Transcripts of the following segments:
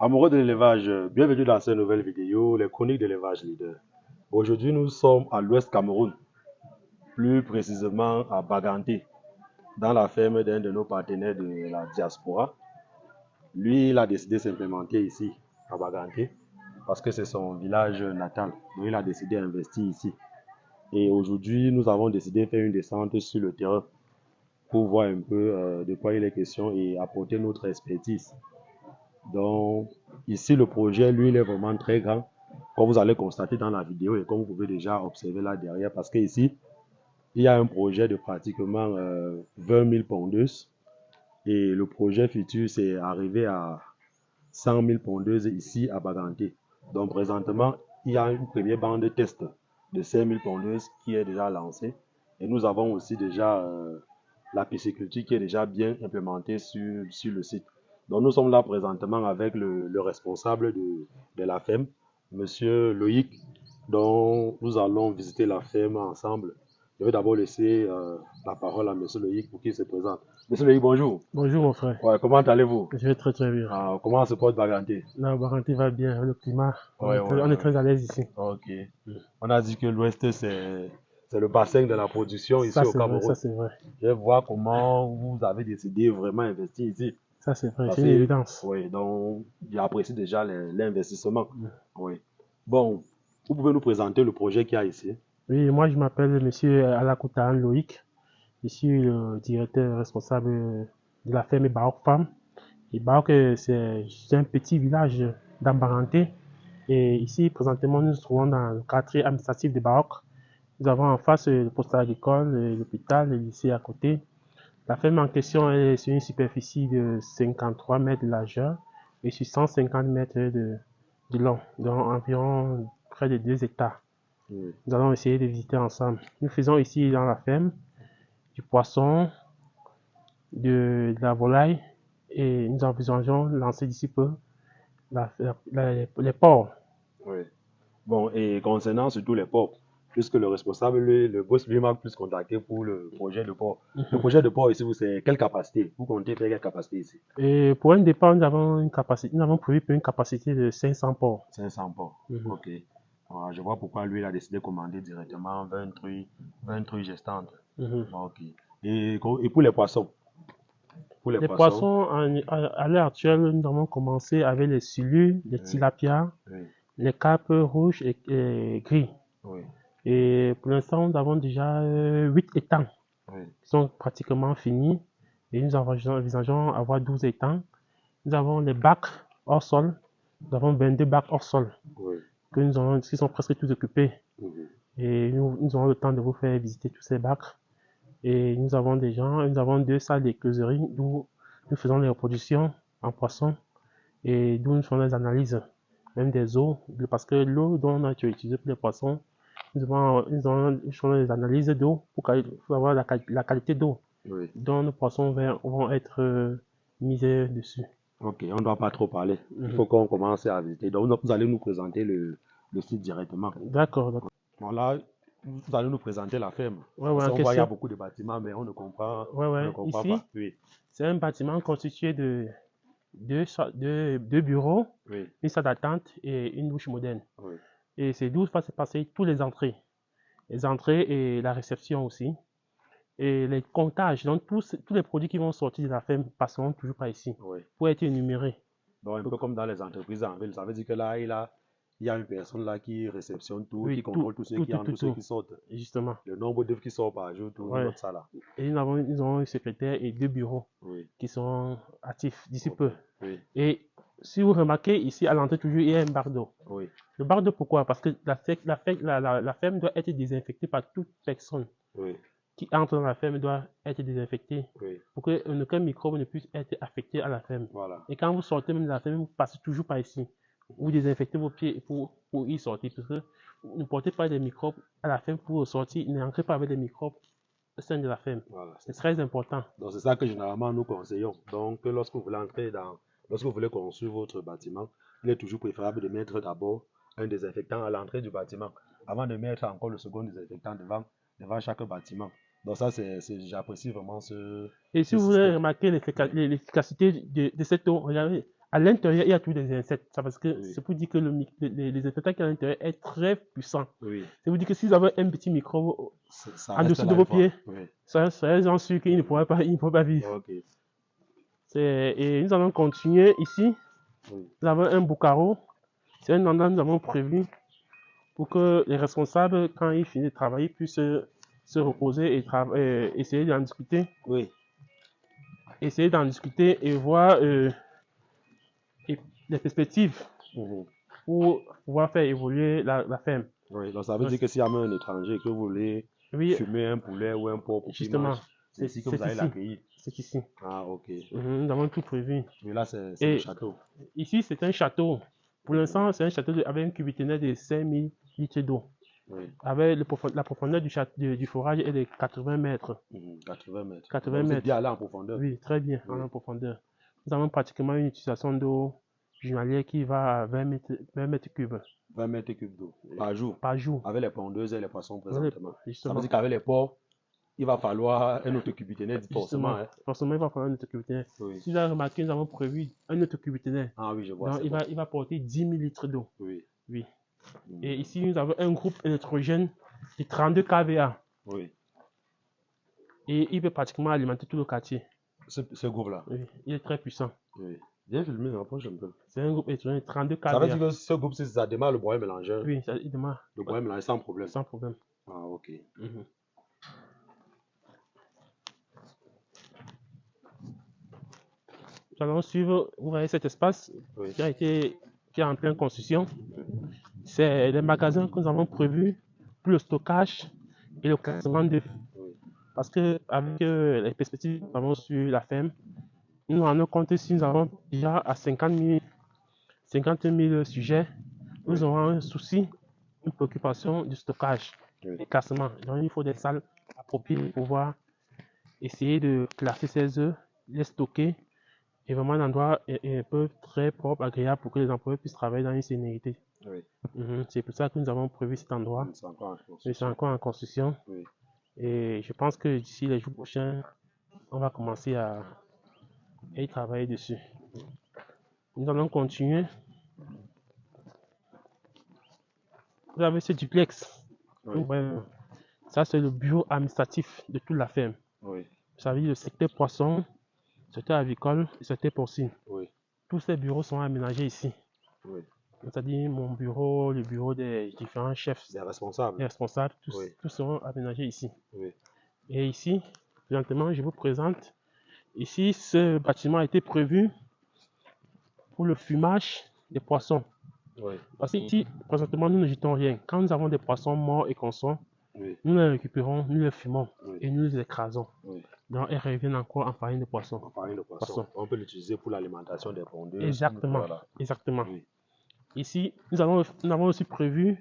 Amoureux de l'élevage, bienvenue dans cette nouvelle vidéo, les chroniques de l'élevage leader. Aujourd'hui, nous sommes à l'ouest Cameroun, plus précisément à Baganté, dans la ferme d'un de nos partenaires de la diaspora. Lui, il a décidé de s'implémenter ici, à Baganté, parce que c'est son village natal. Donc, il a décidé d'investir ici. Et aujourd'hui, nous avons décidé de faire une descente sur le terrain pour voir un peu de quoi il est question et apporter notre expertise. Donc, ici, le projet, lui, il est vraiment très grand, comme vous allez constater dans la vidéo et comme vous pouvez déjà observer là derrière, parce qu'ici, il y a un projet de pratiquement 20 000 pondeuses et le projet futur, c'est arriver à 100 000 pondeuses ici à Baganté. Donc, présentement, il y a une première bande de test de 5 000 pondeuses qui est déjà lancée et nous avons aussi déjà la pisciculture qui est déjà bien implémentée sur le site. Donc nous sommes là présentement avec le responsable de la ferme, Monsieur Loïc, dont nous allons visiter la ferme ensemble. Je vais d'abord laisser la parole à Monsieur Loïc pour qu'il se présente. Monsieur Loïc, bonjour. Bonjour mon frère, Ouais, comment allez-vous? je vais très bien. Comment se porte Baganté? La Baranté va bien, le climat, Ouais, ouais, on est ouais. très à l'aise ici. Ok. On a dit que l'Ouest, c'est le bassin de la production ici Ça au c'est vrai, ça Cameroun. c'est vrai, Je vais voir comment vous avez décidé vraiment investir ici. ça c'est vrai, Parce c'est une que, évidence. oui, donc, j'apprécie déjà l'investissement. Oui. Bon, vous pouvez nous présenter le projet qu'il y a ici? Oui, moi je m'appelle monsieur Alakoutan Loïc, je suis le directeur responsable de la ferme Baok Farm. Et Baok, c'est un petit village d'Ambaranté. Et ici, présentement, nous nous trouvons dans le quartier administratif de Baok. Nous avons en face le poste agricole, l'hôpital, le lycée à côté. La ferme en question est sur une superficie de 53 mètres de largeur et sur 150 mètres de long, donc environ près de 2 hectares. Oui. Nous allons essayer de visiter ensemble. Nous faisons ici dans la ferme du poisson, de la volaille et nous envisageons lancer d'ici peu les porcs. Oui. Bon, et concernant surtout les porcs, puisque le responsable, lui, le boss, lui m'a plus contacté pour le projet de port. Le projet de port ici, c'est quelle capacité? Vous comptez faire quelle capacité ici? Et pour un départ, nous avons prévu pour une capacité de 500 porcs. 500 porcs. Mhm. Ok. Je vois pourquoi lui, il a décidé de commander directement 20 truies gestantes. Mhm. Ok. Et pour les poissons? Pour les Les poissons? poissons, à l'heure actuelle, nous avons commencé avec les silures, les Oui, tilapias, oui, les carpes rouges et gris. oui, Et pour l'instant, nous avons déjà 8 étangs oui, qui sont pratiquement finis. Et nous envisageons avoir 12 étangs. Nous avons les bacs hors sol. Nous avons 22 bacs hors sol oui. qui sont presque tous occupés. Mhm. Et nous aurons le temps de vous faire visiter tous ces bacs. Et nous avons 2 salles d'écloserie où nous faisons les reproductions en poisson et d'où nous faisons les analyses, même des eaux, parce que l'eau dont on a utilisé pour les poissons, nous faisons les analyses d'eau pour avoir la qualité d'eau Oui. dont nos poissons vont être misés dessus. Ok, on ne doit pas trop parler. Il Mhm. faut qu'on commence à visiter. Donc, vous allez nous présenter le site directement. D'accord, d'accord. Voilà, vous allez nous présenter la ferme. Ouais, ouais, Parce en qu'on voit, il y a question. beaucoup de bâtiments, mais Ouais, on ne ouais. comprend Ici, pas. Oui, c'est un bâtiment constitué de deux bureaux, oui, une salle d'attente et une douche moderne. oui. Et c'est d'où va se passer toutes les entrées et la réception aussi. Et les comptages, donc tous les produits qui vont sortir de la ferme passeront toujours par ici Oui. pour être énumérés. Donc, un Donc, peu comme dans les entreprises en ville, ça veut dire que là, il y a une personne là qui réceptionne tout, qui oui, tout, contrôle tous ceux tout, qui tout, entrent, tout, tous ceux tout, qui sortent. justement. Le nombre d'œufs qui sort par jour, tout, il Ouais. note ça là. Et nous avons un secrétaire et 2 bureaux Oui, qui sont actifs d'ici ok. peu. Oui, Et si vous remarquez, ici à l'entrée, toujours, il y a un bar d'eau. oui, Le bar d'eau, pourquoi? Parce que la ferme doit être désinfectée par toute personne oui, qui entre dans la ferme doit être désinfectée oui. pour qu'aucun microbe ne puisse être affecté à la ferme. Voilà. Et quand vous sortez même de la ferme, vous passez toujours par ici. Vous désinfectez vos pieds pour y sortir. Parce que vous ne portez pas des microbes à la ferme pour sortir. N'entrez pas avec des microbes au sein de la ferme. Voilà, c'est C'est ça. très important. Donc, c'est ça que généralement nous conseillons. Donc, lorsque vous voulez construire votre bâtiment, il est toujours préférable de mettre d'abord un désinfectant à l'entrée du bâtiment avant de mettre encore le second désinfectant devant chaque bâtiment. Donc, ça, j'apprécie vraiment Et si ce vous voulez système. remarquer Oui, l'efficacité de cette eau, regardez, À l'intérieur, il y a tous des insectes. Ça parce que Oui. c'est pour dire que les insectes à l'intérieur est très puissant. Oui. C'est pour dire que si vous avez un petit microbe Ça en reste dessous là de vos une fois. pieds, Oui. ça serait j'en sûr qu'il ne pourrait pas vivre. Ok. Et nous allons continuer ici. Oui. Nous avons un boucaro. C'est un endroit que nous avons prévu pour que les responsables, quand ils finissent de travailler, puissent se reposer et essayer d'en discuter. Oui. Essayer d'en discuter et voir les perspectives Mhm. pour pouvoir faire évoluer la ferme. Oui. Donc ça veut dire que s'il y a même un étranger que vous voulez Oui, fumer un poulet ou un porc pour qu'il justement, mange, c'est ici que vous allez ici. l'accueillir. C'est ici. Ah, ok. Nous avons tout prévu. Mais là, c'est le Et château. ici, c'est un château. Pour l'instant, c'est un château avec un cubiténaire de 5000 litres d'eau. Oui. Avec la profondeur du forage est de 80 mètres. 80 mètres. 80 Donc, vous êtes mètres. bien allé en profondeur. Oui, très bien, Oui. en profondeur. Nous avons pratiquement une utilisation d'eau journalière qui va à 20 mètres cubes 20 mètres cubes d'eau par jour. par jour. Avec les pondeuses et les poissons présentement. Ça Justement. veut dire qu'avec les porcs, il va falloir un autre cubiténaire, forcément. Justement, Hein. forcément, il va falloir un autre cubiténaire. Oui. Si vous avez remarqué, nous avons prévu un autre cubiténaire. Ah oui, je vois. Donc, c'est bon. il va porter 10 000 litres d'eau. Oui. Oui. Et ici, nous avons un groupe électrogène de 32 kVA. Oui. Et il peut pratiquement alimenter tout le quartier. Ce groupe-là. Oui. Il est très puissant. Oui. Bien filmé, rapproche un peu. C'est un groupe électrogène de 32 Ça veut dire kVA. que ce groupe, si ça démarre le broyeur mélangeur, Oui, il démarre le broyeur mélangeur sans problème. sans problème. Ah, ok. Mhm. Nous allons suivre, vous voyez cet espace Oui. qui est en pleine construction. C'est les magasins que nous avons prévus pour le stockage et le classement d'œufs. Oui. Parce que avec les perspectives que nous avons sur la ferme, nous nous rendons compte que si nous avons déjà à 50 000 sujets, nous Oui. aurons un souci, une préoccupation du stockage Oui. et classement. Donc il faut des salles appropriées pour pouvoir essayer de classer ces œufs, les stocker et vraiment un endroit un peu très propre, agréable pour que les employés puissent travailler dans une sérénité. Oui. C'est pour ça que nous avons prévu cet endroit. C'est encore en Mais c'est construction. encore en construction. Oui. Et je pense que d'ici les jours prochains, on va commencer à y travailler dessus. Nous allons continuer. Vous avez ce duplex. Oui. Ouais, ça, c'est le bureau administratif de toute la ferme. Oui. Vous savez, le secteur poisson, le secteur avicole, le secteur porcine. Oui. Tous ces bureaux sont aménagés ici. Oui. C'est-à-dire mon bureau, le bureau des différents chefs, Des responsables. les responsables, Oui. tous seront aménagés ici. Oui. Et ici, présentement, je vous présente. Ici, ce bâtiment a été prévu pour le fumage des poissons. Oui. Parce qu'ici, présentement, nous ne jetons rien. Quand nous avons des poissons morts et consommés, Oui. nous les récupérons, nous les fumons Oui. et nous les écrasons. Oui. Donc, elles reviennent encore en farine de poisson. En farine de poisson. On peut l'utiliser pour l'alimentation des pondeuses. Exactement. Voilà. Exactement. Oui. Ici, nous avons aussi prévu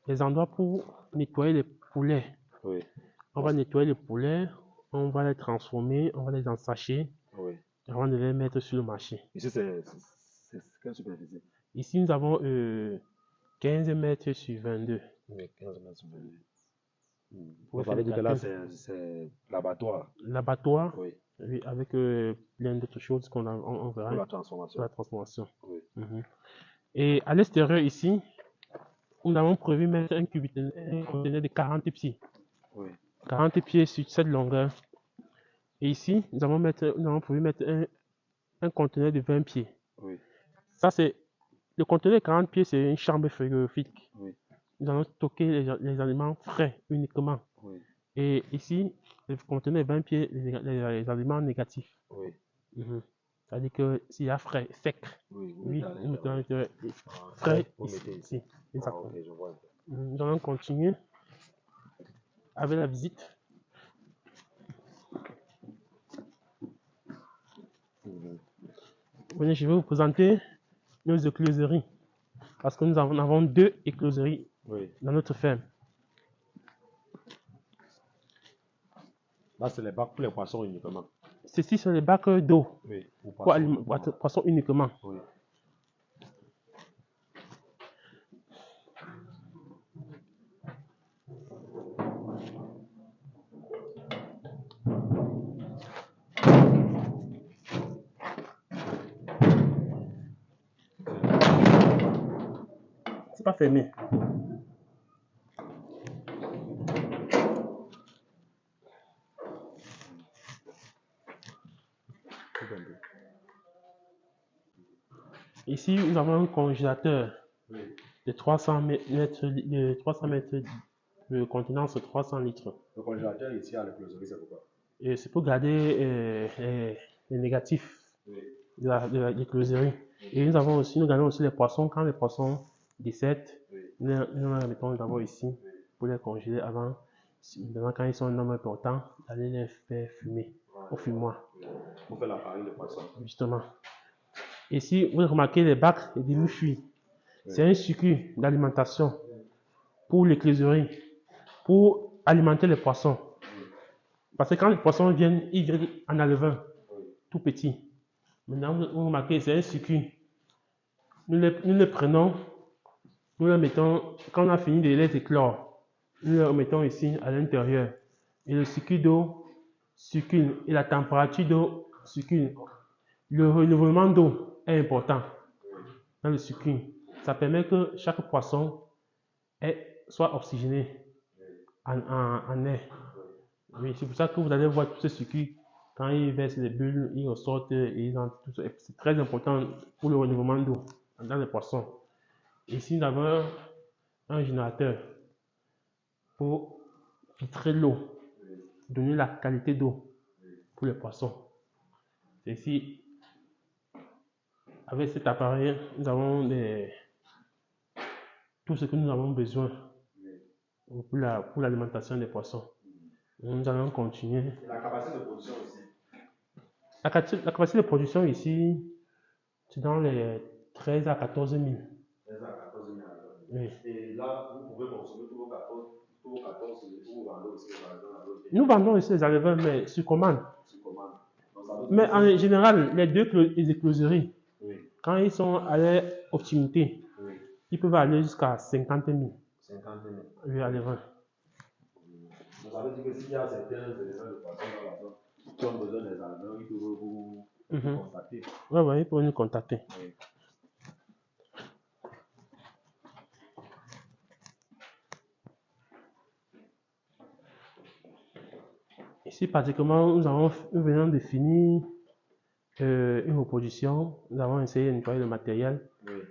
des endroits pour nettoyer les poulets. Oui. On va nettoyer les poulets, on va les transformer, on va les ensacher Oui. avant de les mettre sur le marché. Ici, c'est quelle superficie? Ici, nous avons 15 mètres sur 22. Oui, 15 mètres sur 22. Vous Ça veut dire que là, calcul. c'est l'abattoir. L'abattoir, Oui. oui, avec plein d'autres choses on verra Pour la sur transformation. la transformation. Oui. Et à l'extérieur ici, nous avons prévu mettre un conteneur de 40 pieds. Oui. 40 pieds sur cette longueur. Et ici, nous avons prévu mettre un conteneur de 20 pieds. Oui. Ça, c'est le conteneur de 40 pieds, c'est une chambre frigorifique. Oui. Nous allons stocker les aliments frais uniquement. Oui. Et ici, le conteneur de 20 pieds, les aliments négatifs. Oui. C'est-à-dire que s'il y a frais, sec, Oui. Vous oui, mettez à nous mettons l'intérieur. frais Vous mettez ici. ici. Ah, Exactement. ok, je vois. Nous allons continuer avec la visite. Venez, je vais vous présenter nos écloseries. Parce que nous en avons 2 écloseries Oui. dans notre ferme. Là, c'est les bacs pour les poissons uniquement. Ceci sont les bacs d'eau Oui. Pour pour poissons. poissons uniquement. Oui. c'est pas fermé. Ici, nous avons un congélateur de 300 mètres, de 300 mètres de contenance, 300 litres. Le congélateur ici à l'écloserie, c'est pourquoi? Et c'est pour garder les négatifs de l'écloserie. Et nous gardons aussi les poissons. Quand les poissons décèdent, nous les mettons d'abord ici pour les congeler avant, quand ils sont un nombre important, d'aller les faire fumer au fumoir. Pour faire la farine de poisson. Justement. Ici, vous remarquez les bacs et demi-fuits. C'est un circuit d'alimentation pour l'écloserie, pour alimenter les poissons. Parce que quand les poissons viennent, ils viennent en alevin, tout petit. Maintenant, vous remarquez, c'est un circuit. Nous les prenons, nous les mettons, quand on a fini de les éclore, nous les remettons ici à l'intérieur. Et le circuit d'eau circule et la température d'eau circule. Le renouvellement d'eau est important dans le circuit. Ça permet que chaque poisson soit oxygéné en air. Oui, c'est pour ça que vous allez voir tout ce circuit. Quand ils versent les bulles, ils ressortent et ils entrent. C'est très important pour le renouvellement d'eau dans les poissons. Ici, nous avons un générateur pour filtrer l'eau, donner la qualité d'eau pour les poissons. C'est ici, avec cet appareil, nous avons tout ce que nous avons besoin pour l'alimentation des poissons. Nous allons continuer. Et la capacité de production aussi. La capacité de production ici, c'est dans les 13 à 14 000. 13 à 14 000. Oui. Et là, vous pouvez consommer tous vos 14 ou vous vendez aussi les alevins. Nous vendons aussi les alevins, mais sur commande. Sur commande. Mais en général, les écloseries, quand ils sont à leur optimité, ils peuvent aller jusqu'à 50 000. 50 000. Oui, alevins. Ça veut dire que s'il y a certains éléments de poisson dans la zone qui ont besoin des alevins, ils peuvent vous contacter. Oui, ils peuvent nous contacter. Oui. Ici, pratiquement, nous venons de finir une reproduction. Nous avons essayé de nettoyer le matériel. Oui.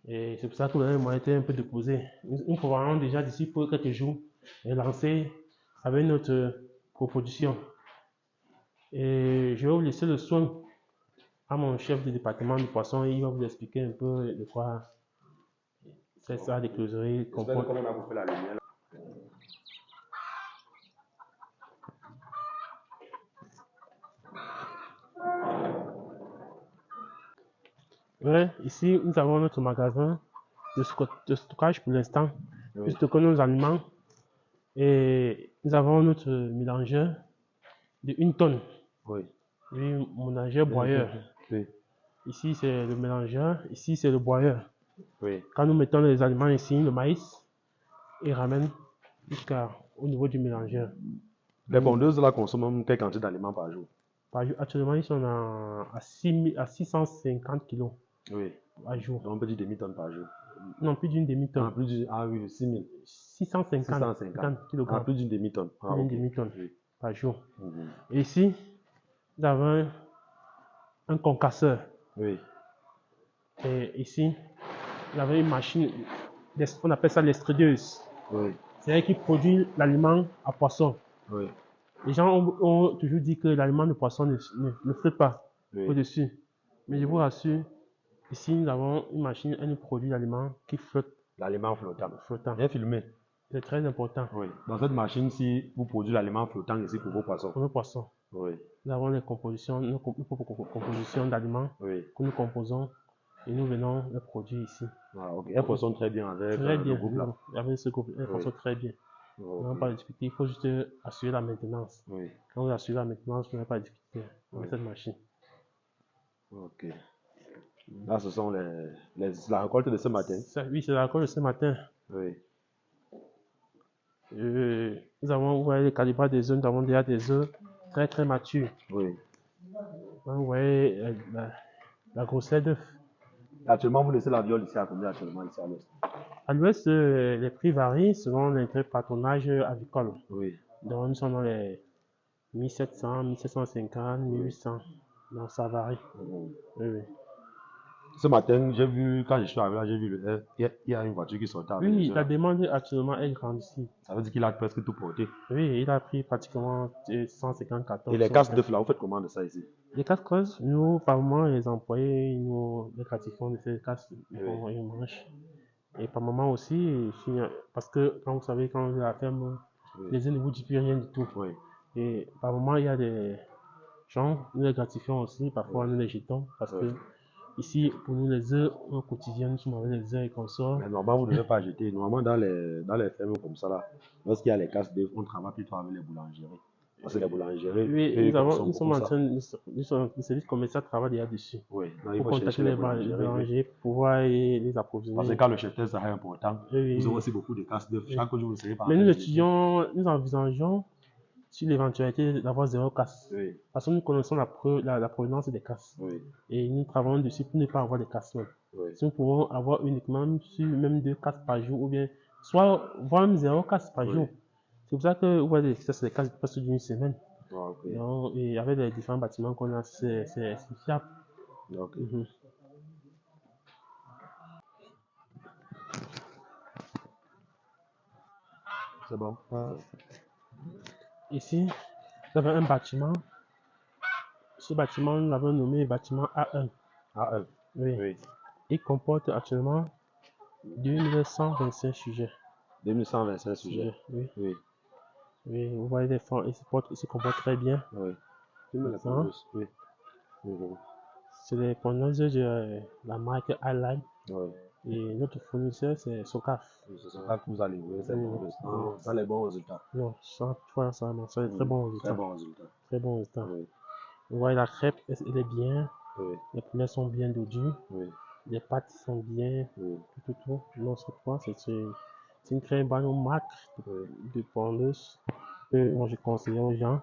Et c'est pour ça que vous avez été un peu déposé. Nous prévoyons déjà d'ici pour quelques jours et lancer avec notre reproduction. Et je vais vous laisser le soin à mon chef de département du poisson. Il va vous expliquer un peu de quoi c'est ça, l'écloserie. J'espère qu'on a coupé la lumière. Ouais, ici, nous avons notre magasin de stockage pour l'instant. Nous stockons nos aliments. Et nous avons notre mélangeur de 1 tonne. Oui. Oui, mélangeur broyeur. Oui. Ici, c'est le mélangeur. Ici, c'est le broyeur. Oui. Quand nous mettons les aliments ici, le maïs, il ramène jusqu'au niveau du mélangeur. Les pondeuses là consomment quelle quantité d'aliments par jour? Par jour, actuellement, ils sont à 650 kg par jour. Donc on peut dire demi-tonne par jour. Non, plus d'une demi-tonne. Ah oui, 6000. 650 kg. Plus d'une demi-tonne. Plus d'une demi-tonne par jour. Mhm. Et ici, nous avons un concasseur. Oui. Et ici, vous avez une machine, on appelle ça l'extrudeuse. Oui. C'est elle qui produit l'aliment à poisson. Oui. Les gens ont toujours dit que l'aliment de poisson ne flotte pas au-dessus. Mais je vous rassure, ici nous avons une machine, elle nous produit l'aliment qui flotte. L'aliment flottant. Bien filmé. C'est très important. Oui. Dans cette machine-ci, vous produisez l'aliment flottant ici pour vos poissons. Pour nos poissons. Oui. Nous avons nos compositions d'aliments que nous composons et nous venons les produire ici. Ah, ok. Elles fonctionnent très bien avec le groupe là. Avec ce groupe, elles fonctionnent très bien. Nous n'avons pas de difficulté. Il faut juste assurer la maintenance. Oui. Quand vous assurez la maintenance, vous n'avez pas de difficulté avec cette machine. Ok. Là, ce sont la récolte de ce matin. Oui, c'est la récolte de ce matin. Oui. Nous avons, vous voyez, le calibrage des œufs. Nous avons déjà des œufs très très matures. Oui. Vous voyez la grosseur d'œuf. Actuellement, vous laissez la viole ici à combien actuellement ici à l'Ouest? À l'ouest, les prix varient selon l'interpatronage avicole. Oui. Donc, nous sommes dans les 1700, 1750, 1800. Donc, ça varie. Oui, oui. Ce matin, j'ai vu, quand je suis arrivé là, j'ai vu il y a une voiture qui sortait avec les Oui, œufs, la là. demande actuellement est grande ici. Ça veut dire qu'il a presque tout porté. Oui, il a pris pratiquement 154 Et les tonnes. casques d'œufs là, vous faites comment de ça ici? Les casques creuses, nous, par moment, les employés, nous les gratifions de ces casques, ils mangent. Et par moment aussi, parce que quand vous savez, quand vous êtes à la ferme, les œufs ne vous disent plus rien du tout. Oui. Et par moment, il y a des gens, nous les gratifions aussi, parfois nous les jetons, parce que ici, pour nous, les œufs au quotidien, nous sommes avec les œufs et consorts. Mais normalement, vous ne devez pas jeter. Normalement, dans les fermes comme ça, là, lorsqu'il y a les casques d'œufs, on travaille plutôt avec les boulangeries. Parce que les boulangeries, Oui, nous sommes en ça. train de, le service commercial travaille déjà dessus. Oui, donc il Pour faut contacter chercher les les boulangeries. boulangers pour pouvoir les approvisionner. Parce que quand le cheptel sera important, Oui, nous aurons oui. aussi beaucoup de casques d'œufs. Chaque jour, vous ne serez pas en Mais train nous de jeter. étudions, nous envisageons sur l'éventualité d'avoir zéro casse. Oui, Parce que nous connaissons la provenance des casses. oui, Et nous travaillons dessus pour ne pas avoir de casses même. oui. Si nous pouvons avoir uniquement sur même 2 casses par jour, ou bien soit voire même 0 casses par Oui. jour. C'est pour ça que vous voyez, ça c'est des casses presque d'une semaine. Ah, ok. Donc, et avec les différents bâtiments qu'on a, c'est fiable. Ok. C'est bon. Ici, vous avez un bâtiment. Ce bâtiment, nous l'avons nommé bâtiment A1. A1. Oui. Oui. Il comporte actuellement 2125 sujets. 2125 sujets. Oui. Oui. Oui, vous voyez les fonds, il se comporte très bien. Oui. Maintenant, Oui. Oui. c'est les pondeuses de la marque Highline. Oui. Et notre fournisseur, c'est Socaf. C'est ça que vous allez livrer, c'est bon. Oui. Dans les bons résultats. Non, ça, ça, c'est très bon résultat. Très bon résultat. Très bon résultat. Oui. Vous voyez la crêpe, elle est bien. Oui. Les poulets sont bien dodus. Oui. Les pâtes sont bien. Oui. Tout. Non, c'est une très bonne marque de pondeuse que moi je conseille aux gens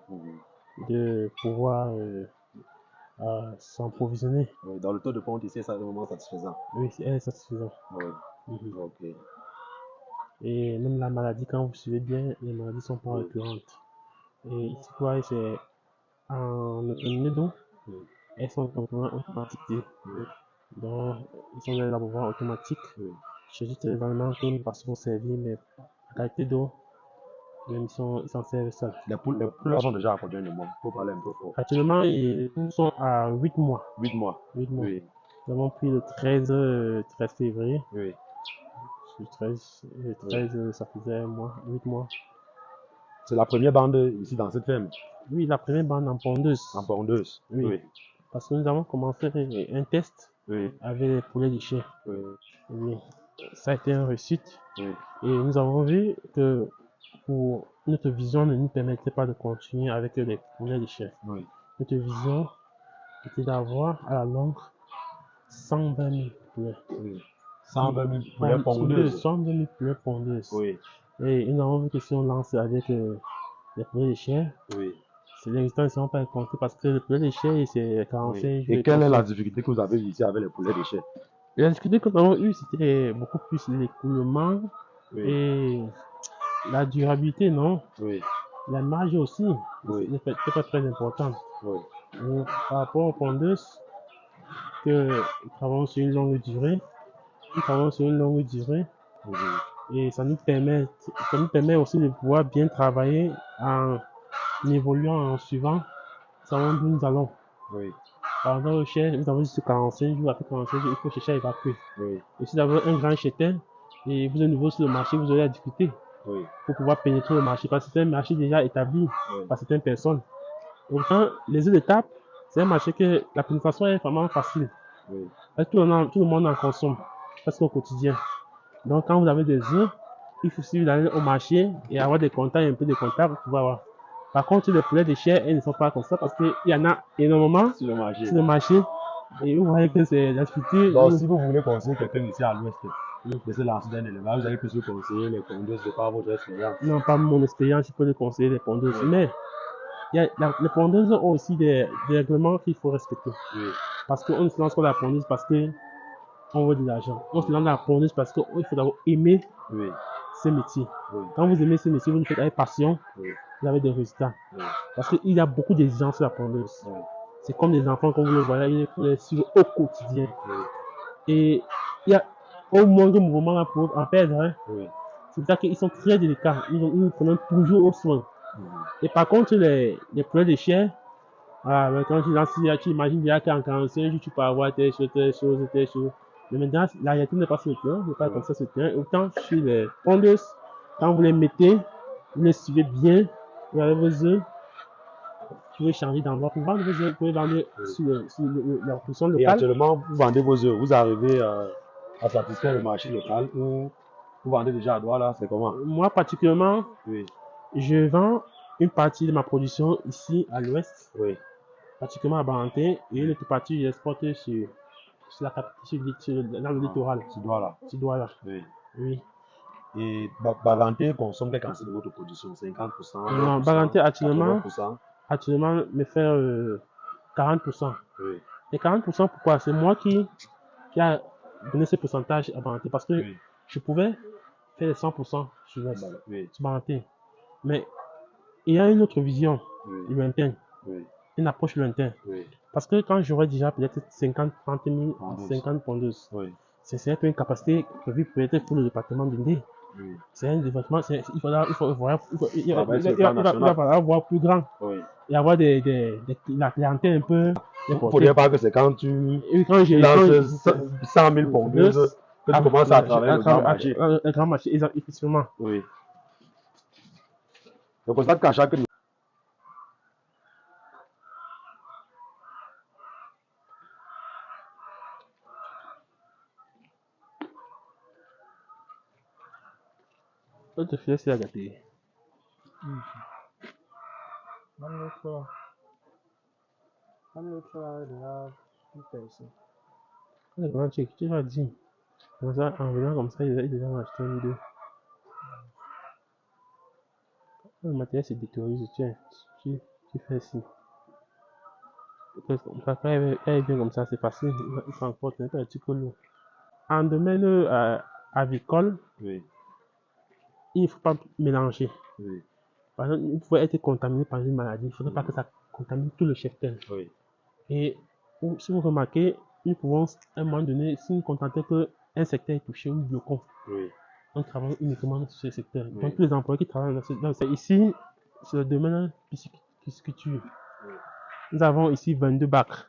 de pouvoir s'approvisionner. Oui. Dans le taux de ponte ici, c'est vraiment satisfaisant. Oui, elle est satisfaisante. Oui. Ok. Et même la maladie, quand vous suivez bien, les maladies sont pas récurrentes. Et ici, vous voyez, c'est en autonomie d'eau. Elles sont complètement automatiques. Donc, ils sont des laboratoires automatiques. C'est juste évidemment que nous passons servir, mais la qualité d'eau, même ils s'en servent seuls. Les poules sont déjà à combien de mois? Il faut parler un peu fort. Actuellement, les poules sont à 8 mois. 8 mois. 8 mois. Oui. Nous avons pris le 13 février. Oui. Le 13, ça faisait un mois, 8 mois. C'est la première bande ici dans cette ferme? Oui, la première bande en pondeuse. En pondeuse? Oui. Parce que nous avons commencé un test avec les poulets de chien. Oui. Ça a été une réussite. Et nous avons vu que pour notre vision ne nous permettait pas de continuer avec les poulets de chien. Notre vision était d'avoir à la longue 120 000 poulets. 120 000 poulets pondeuses. 120 000 poulets pondeuses. Oui. Et nous avons vu que si on lance avec les poulets de chien, les résultats ne seront pas comptés parce que le poulet de chien, c'est 45 jours. Et quelle est la difficulté que vous avez ici avec les poulets de chien? La difficulté que nous avons eue, c'était beaucoup plus l'écoulement et la durabilité, non? La marge aussi, n'était pas très importante. Par rapport aux pondeuses, que nous travaillons sur une longue durée, et ça nous permet aussi de pouvoir bien travailler en évoluant, en suivant, savons d'où nous allons. Par exemple, au chien, nous avons juste 45 jours, après 45 jours, il faut chercher à évacuer. Et si vous avez un grand cheptel et vous êtes nouveau sur le marché, vous aurez la difficulté pour pouvoir pénétrer le marché parce que c'est un marché déjà établi par certaines personnes. Pourtant, les œufs de table, c'est un marché que la pénétration est vraiment facile. Tout le monde en consomme, presque au quotidien. Donc, quand vous avez des œufs, il faut suffit d'aller au marché et avoir des contacts, un peu de contacts pour pouvoir avoir. Par contre, les poulets de chair, elles ne sont pas comme ça parce qu'il y en a énormément sur le marché. Et vous voyez que c'est la difficulté. Donc, si vous voulez conseiller quelqu'un ici à l'ouest de se lancer dans l'élevage, vous allez plus vous conseiller les pondeuses de par votre expérience. Non, pas mon expérience, je peux le conseiller les pondeuses. Mais les pondeuses ont aussi des règlements qu'il faut respecter. Parce qu'on ne se lance pas la pondeuse parce que on veut de l'argent. On se lance dans la pondeuse parce qu'il faut d'abord aimer Oui. ce métier. Oui. Quand vous aimez ce métier, vous le faites avec passion, Oui. vous avez des résultats. Oui. Parce qu'il y a beaucoup d'exigences sur la pondeuse. Oui. C'est comme des enfants, comme vous le voyez, il faut les suivre au quotidien. Oui. Et il y a au moindre mouvement là pour en perdre. Hein. Oui. C'est pour ça qu'ils sont très délicats. Nous prenons toujours au soin. Et par contre, les produits de chair, quand tu imagines déjà qu'en 45 jours, tu peux avoir telle chose. Mais maintenant, la réalité n'est pas sur le terrain, n'est pas comme ça sur le terrain. Autant sur les pondeuses, quand vous les mettez, vous les suivez bien, vous avez vos œufs, tu pouvez changer d'endroit pour vendre vos œufs, vous pouvez vendre sur la production Et locale. actuellement, vous vendez vos œufs, vous arrivez à satisfaire le marché local ou vous vendez déjà à Douala, c'est comment? Moi, particulièrement, Oui. je vends une partie de ma production ici à l'ouest, Oui. particulièrement à Baranté, et une autre partie, j'exporte sur la capitale, dans le littoral. Tu dois là. Tu dois là. Oui. Oui. Et Baranté consomme quelle quantité de votre production? 50%, Non, 20%, Baranté actuellement 80%? me fait 40%. Oui. Et 40%, pourquoi? C'est moi qui a donné ce pourcentage à Baranté parce que Oui. je pouvais faire les 100% sur Oui. Baranté. Mais il y a une autre vision Oui. lointaine, Oui. une approche lointaine. Oui. Parce que quand j'aurais déjà peut-être 50, 30 000, 50 pondeuses, Oui. c'est un peu une capacité prévue peut-être pour le département d'Indé. Oui. C'est un développement, il va national. falloir voir plus grand Oui. et avoir la clientèle un peu Il ne faudrait pas que c'est quand tu quand lances 100 000 pondeuses que tu commences à travailler le grand marché. Le grand marché, effectivement. Oui. Je constate qu'à chaque niveau. L'autre filet, c'est à gâter. Le grand check, tu vas dire. Comme ça, en venant comme ça, il déjà acheté une deux. Le matériel se détériorise, tiens, tu fais ci. Quand elle vient comme ça, c'est facile, il transporte un peu un petit peu lourd. En domaine avicole, Oui. il ne faut pas mélanger. Oui. Par exemple, il faut être contaminé par une maladie, il ne faudrait pas que ça contamine tout le cheptel. Oui. Et si vous remarquez, nous pouvons, à un moment donné, si nous contentons qu'un secteur est touché, nous bloquons. Oui. On travaille uniquement sur ce secteur. Oui. Donc, tous les employés qui travaillent dans ce ici, c'est le domaine pisciculture. Oui. Nous avons ici 22 bacs.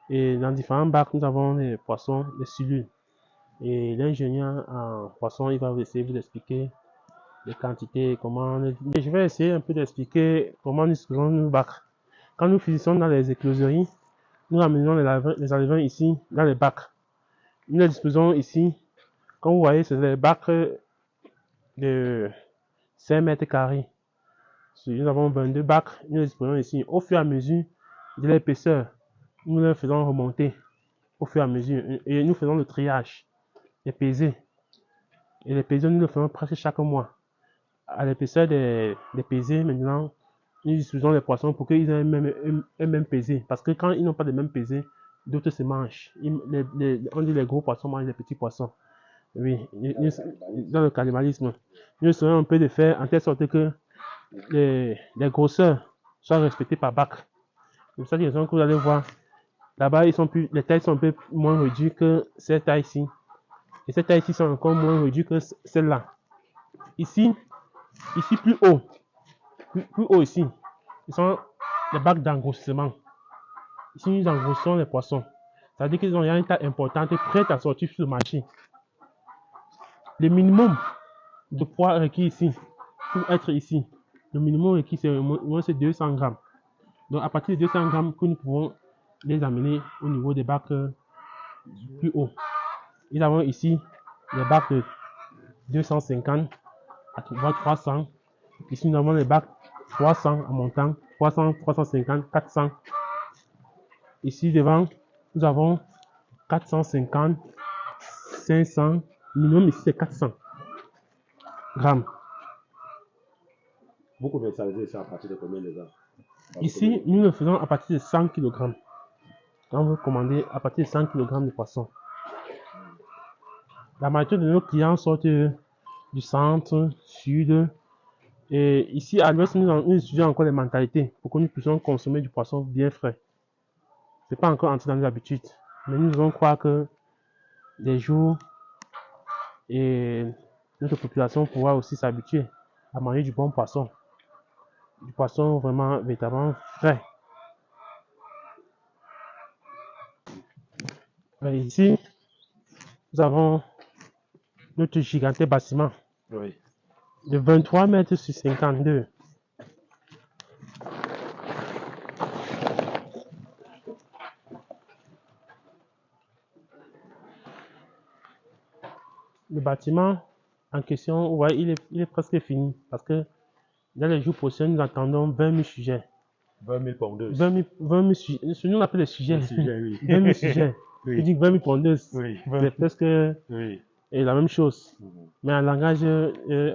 Et dans différents bacs, nous avons les poissons, les cellules. Et l'ingénieur en poisson, il va essayer de vous expliquer les quantités, comment. Je vais essayer un peu d'expliquer comment nous faisons nos bacs. Quand nous finissons dans les écloseries, nous amenons les alevins ici, dans les bacs. Nous les disposons ici. Comme vous voyez, c'est les bacs de 5 mètres carrés. Nous avons 22 bacs, nous les disposons ici. Au fur et à mesure de l'épaisseur, nous les faisons remonter au fur et à mesure. Et nous faisons le triage, les pesées. Et les pesées, nous le faisons presque chaque mois. À l'épaisseur des pesées, maintenant, nous disposons les poissons pour qu'ils aient un même pesé. Parce que quand ils n'ont pas de même pesé, d'autres se mangent. On dit les gros poissons mangent les petits poissons. Oui, dans le cannibalisme. Nous essayons un peu de faire en telle sorte que les grosseurs soient respectées par bac. C'est pour ça que vous allez voir, là-bas, les tailles sont un peu moins réduites que ces tailles-ci. Et ces tailles-ci sont encore moins réduites que celles-là. Ici plus haut. Plus haut ici. Ce sont les bacs d'engrossissement. Ici, nous engrossons les poissons. Ça veut dire qu'ils ont une taille importante prête à sortir sur le marché. Le minimum de poids requis ici, pour être ici, le minimum requis, c'est 200 grammes. Donc, à partir de 200 grammes, que nous pouvons les amener au niveau des bacs plus hauts. Nous avons ici les bacs de 250 à 300. Ici, nous avons les bacs 300 en montant, 300, 350, 400. Ici, devant, nous avons 450, 500. Minimum ici, c'est 400 grammes. Vous commercialisez ça à partir de combien de grammes? Ici, nous le faisons à partir de 100 kg. Quand vous commandez à partir de 100 kg de poisson. La majorité de nos clients sortent du centre, sud. Et ici, à l'ouest, nous étudions encore les mentalités pour que nous puissions consommer du poisson bien frais. C'est pas encore entré dans nos habitudes. Mais nous devons croire que des jours, et notre population pourra aussi s'habituer à manger du bon poisson. Du poisson vraiment, véritablement frais. Et ici, nous avons notre gigantesque bâtiment Oui. de 23 mètres sur 52. Le bâtiment en question, vous voyez, il est presque fini parce que dans les jours prochains, nous attendons 20 000 sujets. 20 000 pondeuses. 20 000 sujets. Nous on appelle les sujets. Les sujets, oui. 20 000 sujets. Oui. Je dis 20 000 pondeuses. Oui. C'est presque Oui. la même chose. Mhm. Mais en langage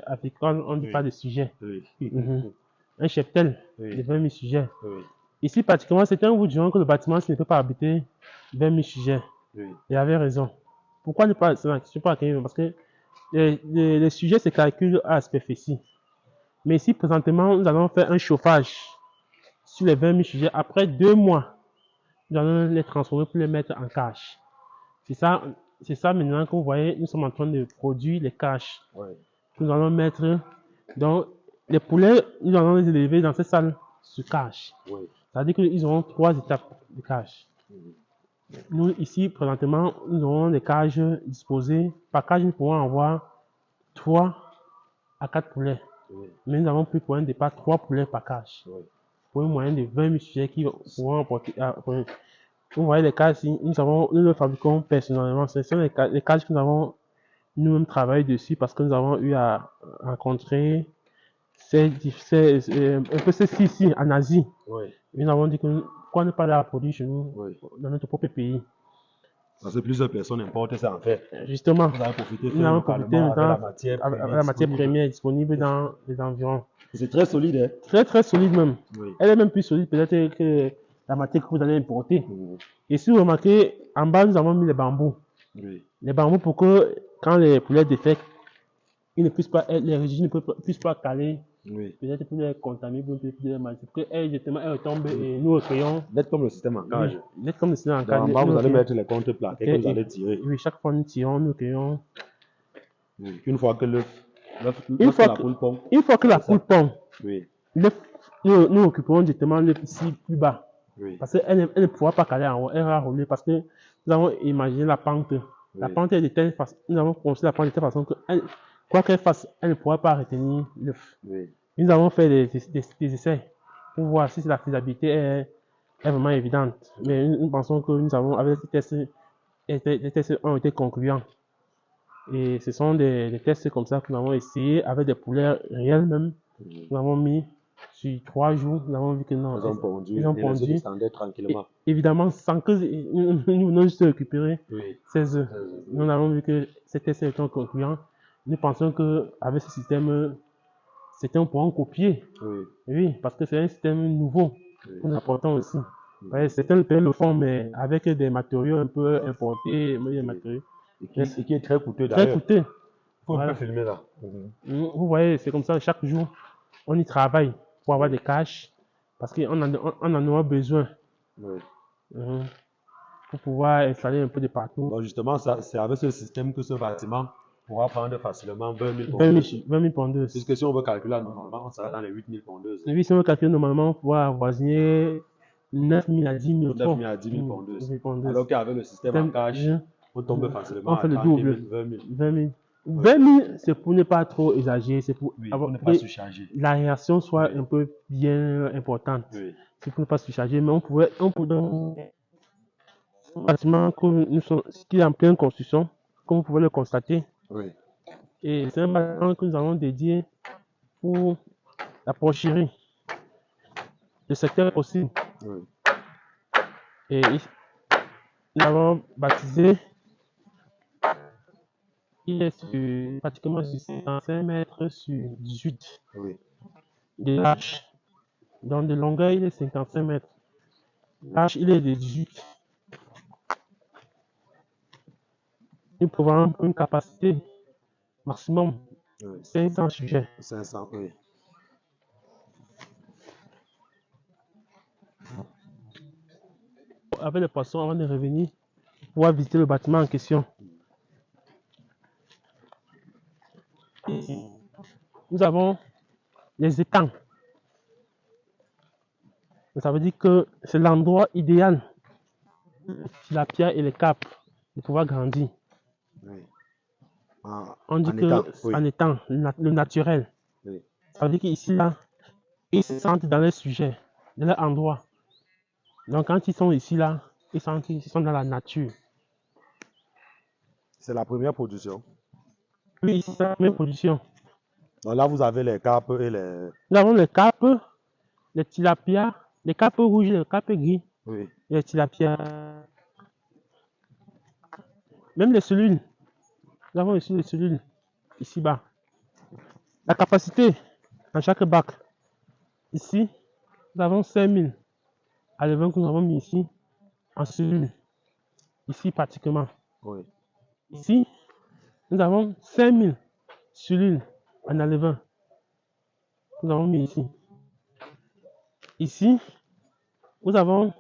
africain, on ne dit Oui. pas de sujet. Oui. Un cheptel Oui. de 20 000 sujets. Oui. Ici, pratiquement, c'était un vous diront que le bâtiment ne peut pas habiter 20 000 sujets. Oui. Il avait raison. Pourquoi ne pas, c'est la question pas accueillir, parce que les sujets se calculent à aspect précis. Mais ici, présentement, nous allons faire un chauffage sur les 20 000 sujets. Après 2 mois, nous allons les transformer pour les mettre en cash. C'est ça maintenant que vous voyez, nous sommes en train de produire les caches. Oui. Nous allons mettre, donc, les poulets, nous allons les élever dans cette salle sur cache. Oui. C'est-à-dire qu'ils auront 3 étapes de cache. Nous, ici, présentement, nous aurons des cages disposées. Par cage, nous pourrons avoir 3 à 4 poulets. Oui. Mais nous avons pris pour un départ 3 poulets par cage. Oui. Pour un moyen de 20 000 sujets qui pourront apporter. Vous voyez les cages ici, nous les fabriquons personnellement. Ce sont les cages que nous avons nous-mêmes travaillé dessus parce que nous avons eu à rencontrer un peu ceci ici en Asie. Oui. Et nous avons dit que pourquoi ne pas la produire chez nous, Oui. dans notre propre pays. Parce que plusieurs personnes importent ça en fait. Justement, Vous avez profité nous avons profité avec la maintenant matière avec première la matière disponible. première disponible dans les environs. C'est très solide, hein? Très très solide même. Oui. Elle est même plus solide peut-être que la matière que vous allez importer. Mhm. Et si vous remarquez, en bas nous avons mis les bambous. Oui. Les bambous pour que quand les poulets défectent, ils ne puissent pas, les régies ne puissent pas caler. Oui. Peut-être pour les contaminer, pour les maladies. Pour qu'elles justement elles retombent et nous recréons. D'être comme le système en cage. D'être comme le système en Donc, cage. en bas, vous nous allez recréons. mettre les contreplaqués que vous allez tirer. Oui, chaque fois nous tirons, nous recréons. Oui. Une fois que Une fois la que- poule pond. Une fois que la poule pond, Oui. nous occupons directement l'œuf ici plus bas. Oui. Parce qu'elle ne pourra pas caler en haut, elle va rouler parce que nous avons imaginé la pente. La Oui. pente est de telle façon, nous avons conçu la pente de telle façon que quoi qu'elle fasse, elle ne pourra pas retenir l'œuf. Oui. Nous avons fait des essais pour voir si la faisabilité est vraiment évidente. Mais nous pensons que nous avons, avec ces tests, les tests ont été concluants. Et ce sont des tests comme ça que nous avons essayé avec des poulets réels même. Nous avons mis sur 3 jours, nous avons vu que non. Ils ont pondu. Ils ont Et les autres pondu. descendaient tranquillement. Évidemment, sans que nous venons juste de récupérer Oui. 16 œufs. Nous avons vu que ces tests étaient concluants. Nous pensons qu'avec ce système, c'était un point copier. Oui. Oui, parce que c'est un système nouveau Oui. que nous apportons aussi. Certains le font, mais avec des matériaux un peu importés, des matériaux Et qui est très coûteux très d'ailleurs. coûteux. Faut Voilà. un peu filmer là. Vous voyez, c'est comme ça, chaque jour, on y travaille pour avoir des caches, parce qu'on en aura besoin. Oui. Pour pouvoir installer un peu de partout. Donc justement, c'est avec ce système que ce bâtiment pourra prendre facilement 20 000 20 pondeuses. 000, 20 000 pondeuses. Puisque si on veut calculer normalement, on sera dans les 8 000 pondeuses. Oui, si on veut calculer normalement, on pourra avoisiner 9 000 à 10 000. 9 000 à 10 000 pondeuses. Alors qu'avec le système en cash, on tombe facilement on fait à le 30 000, double. 20 000. 20 000. 20 000, c'est pour ne pas trop exagérer, c'est pour Oui, avoir pour ne pas surcharger. la réaction soit Oui. un peu bien importante. Oui. C'est pour ne pas surcharger, mais on pourrait dans un bâtiment qui est en pleine construction, comme vous pouvez le constater. Oui. Et c'est un bâtiment que nous avons dédié pour la porcherie. Le secteur possible. Oui. Et nous l'avons baptisé. Il est pratiquement sur 55 mètres sur 18 Oui. de large. Donc de longueur, il est 55 mètres. Large, il est de 18. Nous prévoyons une capacité maximum Oui. 500 sujets. 500, oui. Avec les poissons, avant de revenir, pouvoir visiter le bâtiment en question. Nous avons les étangs. Ça veut dire que c'est l'endroit idéal pour la pierre et les carpes de pouvoir grandir. Oui. On dit En que étang, oui. en étant le naturel, Oui. ça veut dire qu'ici, là, ils se sentent dans leur sujet, dans leur endroit. Donc, quand ils sont ici, là, ils sentent qu'ils sont dans la nature. C'est la première production. Oui, ici, c'est la première production. Donc là, vous avez les carpes et les... Nous avons les carpes, les tilapias, les carpes rouges, les carpes gris, Oui. et les tilapias. Même les cellules. Nous avons ici les cellules, ici bas. La capacité dans chaque bac. Ici, nous avons 5000 alevins que nous avons mis ici en cellules. Ici, pratiquement. Oui. Ici, nous avons 5000 cellules en alevin. Nous avons mis ici. Ici, nous avons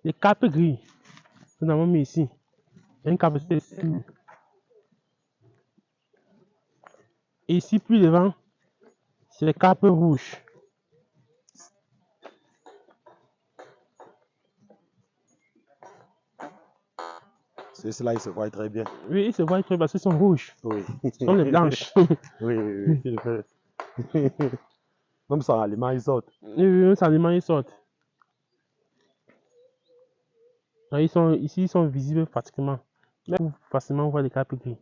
les carpes gris. Nous avons mis ici. Il y a une capacité de 5000. Et ici, plus devant, c'est les carpes rouges. Ceux-là, ils se voient très bien. Oui, ils se voient très parce qu'ils sont rouges. Oui. Ce sont les blanches. Oui, oui, oui. Même sans aliment, ils sortent. Les aliments, ils sortent. Ici, ils sont visibles pratiquement. Même facilement, on voit les carpes gris.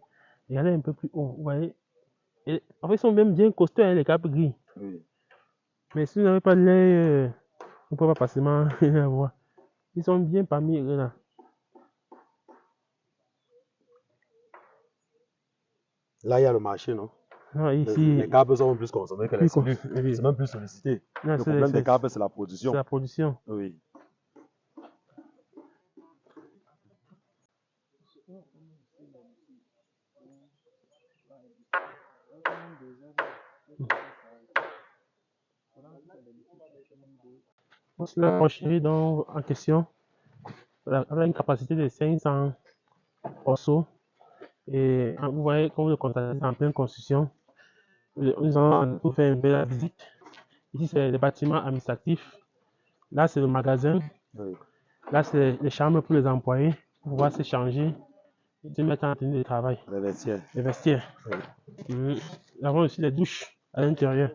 Regardez un peu plus haut. Vous voyez. Et, en fait, ils sont même bien costauds, hein, les carpes gris. Oui. Mais si vous n'avez pas l'œil, on ne peut pas facilement les voir. Ils sont bien parmi eux là. Là, il y a le marché, non? Non, Les ici, carpes sont plus consommées que les cellules. oui. C'est même plus sollicité. Non, Le problème des carpes, c'est la c'est production. la production. Oui. La porcherie donc, en question, avec une capacité de 500 orceaux. Et vous voyez, comme vous le constatez, c'est en pleine construction. Nous allons vous faire une belle visite. Ici, c'est le bâtiment administratif. Là, c'est le magasin. Oui. Là, c'est les chambres pour les employés pour pouvoir se changer et se mettre en tenue de travail. Les vestiaires. Les vestiaires. Oui. Nous avons aussi les douches à l'intérieur.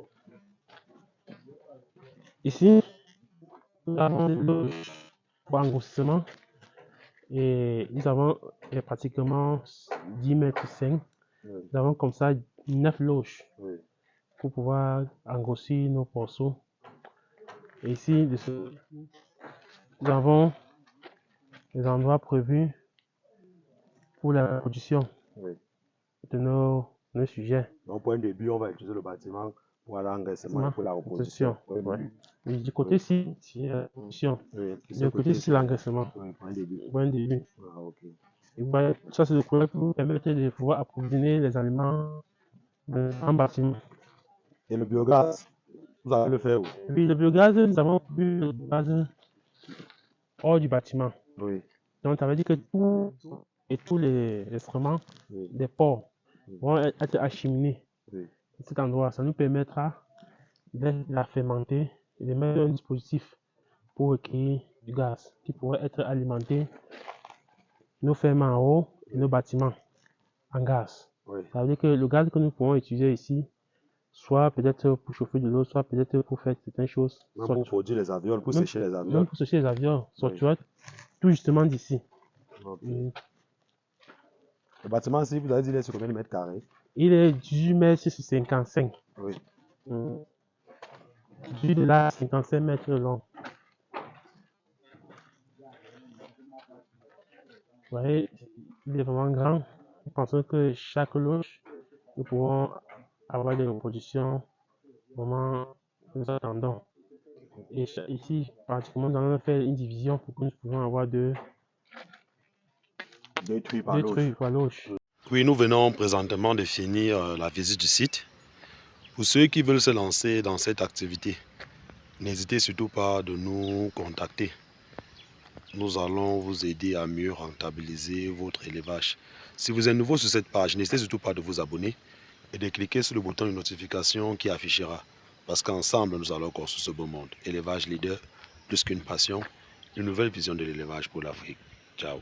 Ici, nous avons le douche pour engrossissement et nous avons pratiquement 10 mètres 5. Oui. Nous avons comme ça 9 loges Oui. pour pouvoir engrossir nos morceaux. Et ici, nous avons les endroits prévus pour la production Oui. de nos sujets. Donc, pour un début, on va utiliser le bâtiment pour l'engraissement et pour la reproduction. Ouais. Et du côté ci, c'est la production. Oui. Du côté ci, c'est l'engraissement. Oui, pour un début. Pour un début. Ah, ok. Et voilà, ça, c'est le projet pour vous permettre de pouvoir approvisionner les aliments en bâtiment. Et le biogaz, vous allez le faire où? Et puis, le biogaz, nous avons bu le biogaz hors du bâtiment. Oui. Donc, ça veut dire que tous les instruments Oui. des ports vont être acheminés Oui. à cet endroit. Ça nous permettra de la fermenter et de mettre un dispositif pour recueillir du gaz qui pourrait être alimenté nos fermes en haut et nos bâtiments en gaz. Oui. Ça veut dire que le gaz que nous pouvons utiliser ici, soit peut-être pour chauffer de l'eau, soit peut-être pour faire certaines choses. Même pour produire les avions, pour Même, sécher les avions. même pour sécher les avions, Oui. tout justement d'ici. Ok. Le bâtiment, si vous avez dit, il est sur combien de mètres carrés? Il est 18 mètres sur 55. Oui. 18 de là, 55 mètres long. Vous voyez, il est vraiment grand. Nous pensons que chaque loge, nous pourrons avoir des reproductions vraiment que nous attendons. Et ici, pratiquement, nous allons faire une division pour que nous puissions avoir deux Deux trucs par trucs loge. par loge. Oui, nous venons présentement de finir la visite du site. Pour ceux qui veulent se lancer dans cette activité, n'hésitez surtout pas de nous contacter. Nous allons vous aider à mieux rentabiliser votre élevage. Si vous êtes nouveau sur cette page, n'hésitez surtout pas de vous abonner et de cliquer sur le bouton de notification qui affichera. Parce qu'ensemble, nous allons construire ce beau monde. Élevage leader, plus qu'une passion, une nouvelle vision de l'élevage pour l'Afrique. Ciao.